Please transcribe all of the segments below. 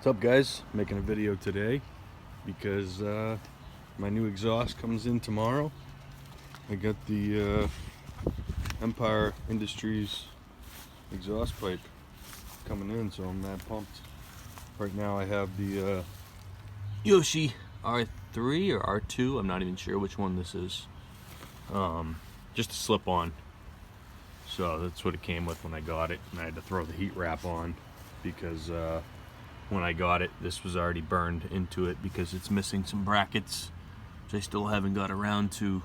What's up, guys? Making a video today because my new exhaust comes in tomorrow. I got the Empire Industries exhaust pipe coming in, so I'm mad pumped. Right now I have the Yoshi R3 or R2, I'm not even sure which one this is. Just a slip-on. So that's what it came with when I got it, and I had to throw the heat wrap on because when I got it, this was already burned into it because it's missing some brackets, which I still haven't got around to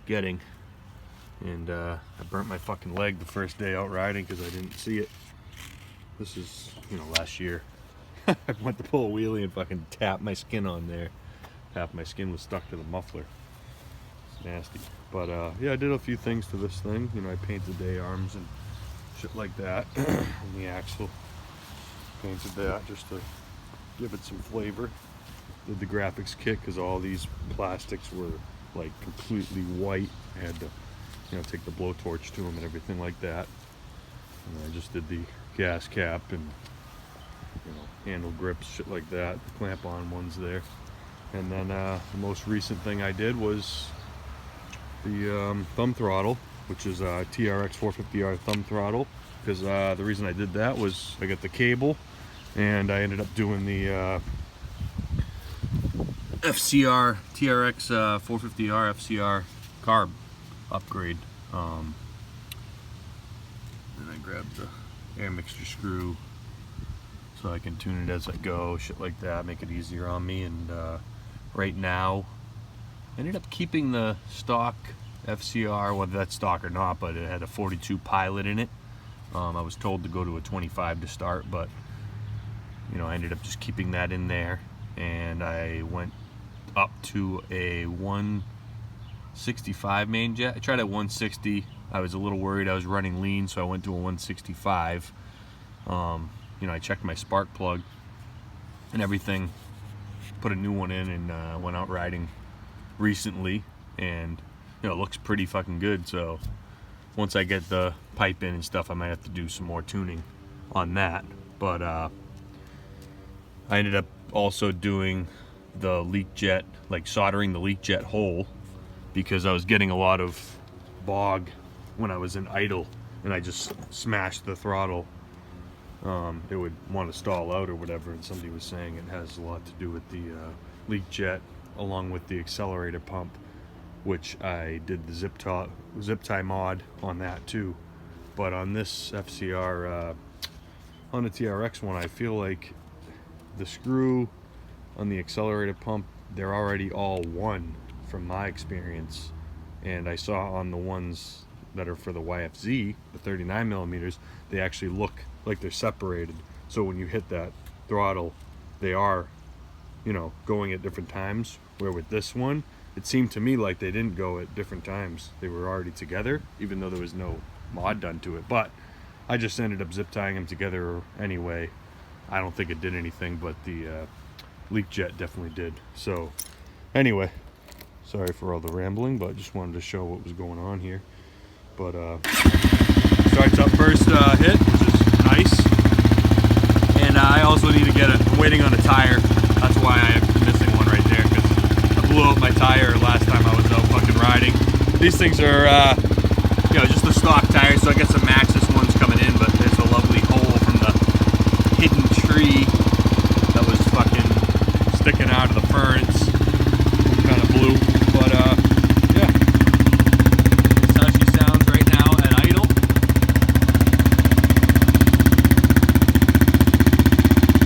getting. And I burnt my fucking leg the first day out riding because I didn't see it. This is, last year. I went to pull a wheelie and fucking tapped my skin on there. Half my skin was stuck to the muffler. It's nasty. But yeah, I did a few things to this thing. I painted the arms and shit like that on the axle. Painted that just to give it some flavor. Did the graphics kit because all these plastics were like completely white. I had to take the blowtorch to them and everything like that. And I just did the gas cap and handle grips, shit like that. The clamp on ones there. And then the most recent thing I did was the thumb throttle, which is a TRX450R thumb throttle, because the reason I did that was I got the cable and I ended up doing the FCR TRX 450R FCR Carb upgrade. And I grabbed the air mixture screw so I can tune it as I go, shit like that, make it easier on me. And right now I ended up keeping the stock FCR, whether that's stock or not, but it had a 42 Pilot in it. I was told to go to a 25 to start, but I ended up just keeping that in there, and I went up to a 165 main jet. I tried at 160. I was a little worried I was running lean, so I went to a 165. I checked my spark plug and everything, put a new one in, and went out riding recently, and it looks pretty fucking good. So once I get the pipe in and stuff, I might have to do some more tuning on that. But I ended up also doing the leak jet, like soldering the leak jet hole, because I was getting a lot of bog when I was in idle and I just smashed the throttle. It would want to stall out or whatever, and somebody was saying it has a lot to do with the leak jet along with the accelerator pump, which I did the zip tie mod on that too. But on this FCR, on the TRX one, I feel like the screw on the accelerator pump, they're already all one from my experience. And I saw on the ones that are for the YFZ, the 39 millimeters, they actually look like they're separated. So when you hit that throttle, they are, going at different times. Where with this one, it seemed to me like they didn't go at different times. They were already together, even though there was no mod done to it. But I just ended up zip tying them together anyway. I don't think it did anything, but the leak jet definitely did. So anyway, sorry for all the rambling, but just wanted to show what was going on here. But starts up first hit, which is nice. And I also need to get it. I'm waiting on a tire. That's why I am missing one right there, because I blew up my tire last time I was out fucking riding. These things are, just the stock tire, so I got some Maxxis ones coming in, but there's a lovely hole from the hidden tree that was fucking sticking out of the ferns. Kind of blue, but yeah. That's how she sounds right now at idle.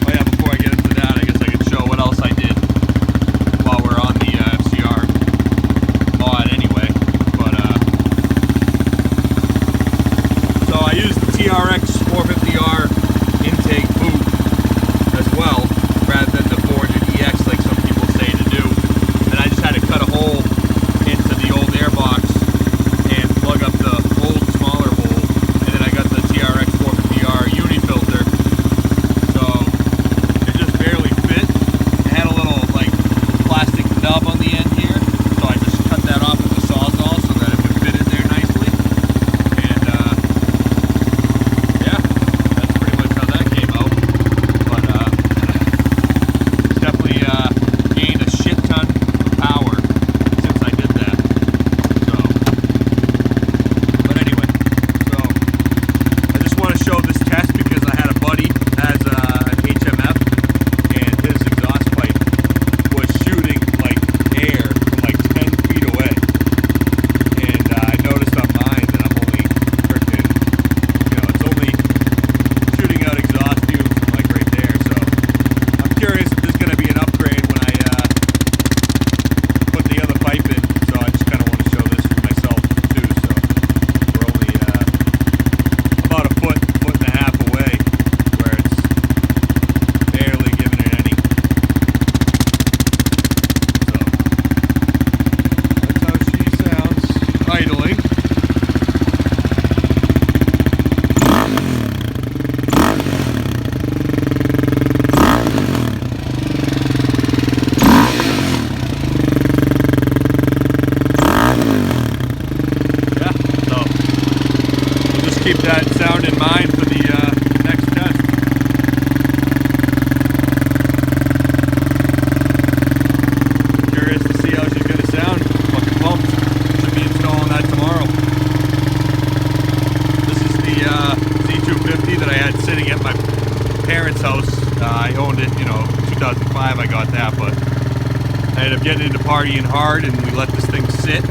Oh yeah, before I get into that, I guess I could show what else I did while we're on the FCR mod anyway. But so I used the TRX 450R intake boot as well, rather than the 400EX like some people say to do. And I just had to cut a hole keep that sound in mind for the next test. Curious to see how she's gonna sound. Fucking pumped. Should be installing that tomorrow. This is the Z250 that I had sitting at my parents' house. I owned it, 2005 I got that, but I ended up getting into partying hard and we let this thing sit,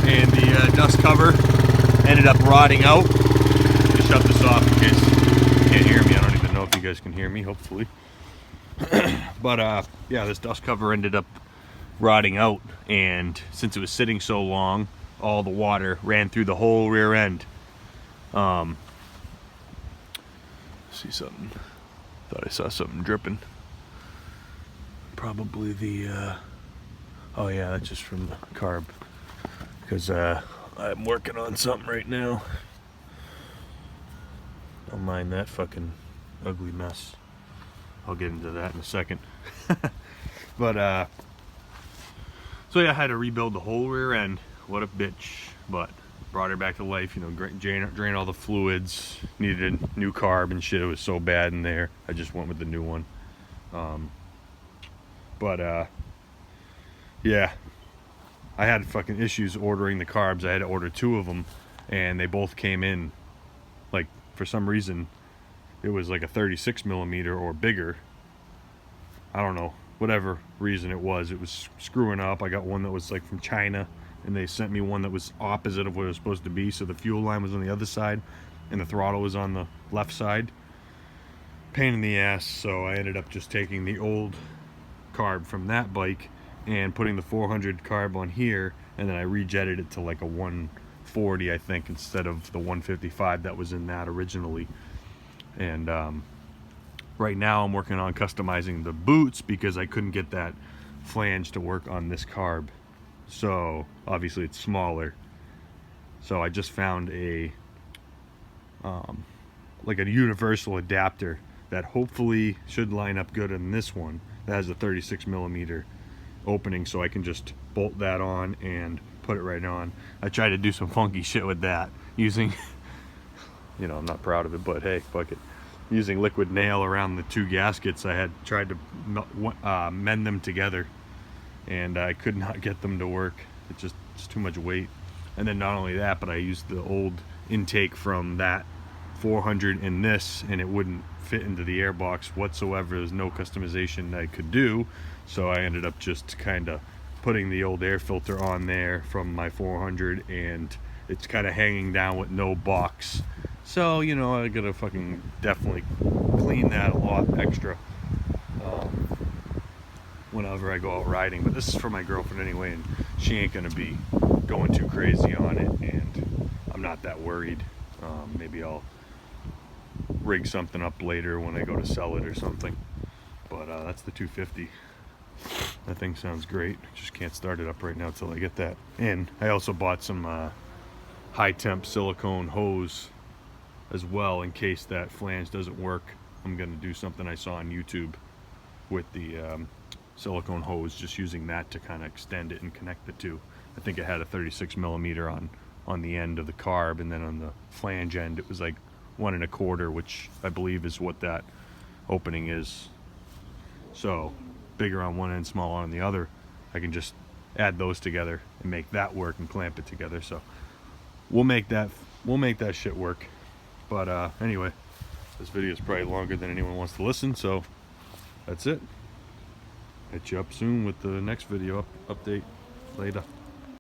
and the dust cover ended up rotting out. Let me shut this off in case you can't hear me. I don't even know if you guys can hear me, hopefully. But yeah, this dust cover ended up rotting out, and since it was sitting so long, all the water ran through the whole rear end. See something. Thought I saw something dripping. Probably the oh yeah, that's just from the carb, because I'm working on something right now. Don't mind that fucking ugly mess. I'll get into that in a second. But so yeah, I had to rebuild the whole rear end. What a bitch, but brought her back to life. Drain all the fluids. Needed a new carb and shit. It was so bad in there. I just went with the new one. But yeah, I had fucking issues ordering the carbs. I had to order 2 of them, and they both came in, like, for some reason it was like a 36 millimeter or bigger. I don't know, whatever reason it was screwing up. I got one that was like from China, and they sent me one that was opposite of what it was supposed to be. So the fuel line was on the other side and the throttle was on the left side. Pain in the ass. So I ended up just taking the old carb from that bike and putting the 400 carb on here, and then I rejetted it to like a 140, I think, instead of the 155 that was in that originally. And right now I'm working on customizing the boots because I couldn't get that flange to work on this carb. So obviously it's smaller. So I just found a like a universal adapter that hopefully should line up good in this one that has a 36 millimeter opening, so I can just bolt that on and put it right on. I tried to do some funky shit with that using I'm not proud of it, but hey, fuck it. Using liquid nail around the 2 gaskets. I had tried to mend them together, and I could not get them to work. It's too much weight. And then not only that, but I used the old intake from that 400 in this, and it wouldn't fit into the airbox whatsoever. There's no customization I could do, so I ended up just kind of putting the old air filter on there from my 400, and it's kind of hanging down with no box. So I gotta fucking definitely clean that a lot extra whenever I go out riding. But this is for my girlfriend anyway, and she ain't gonna be going too crazy on it, and I'm not that worried. Maybe I'll rig something up later when I go to sell it or something. But that's the 250. That thing sounds great. Just can't start it up right now till I get that. And I also bought some high temp silicone hose as well, in case that flange doesn't work. I'm gonna do something I saw on YouTube with the silicone hose, just using that to kind of extend it and connect the two. I think it had a 36 millimeter on the end of the carb, and then on the flange end it was like 1 1/4, which I believe is what that opening is. So bigger on one end, smaller on the other. I can just add those together and make that work and clamp it together. So we'll make that shit work. But anyway, this video is probably longer than anyone wants to listen, so that's it. Hit you up soon with the next video update. Later.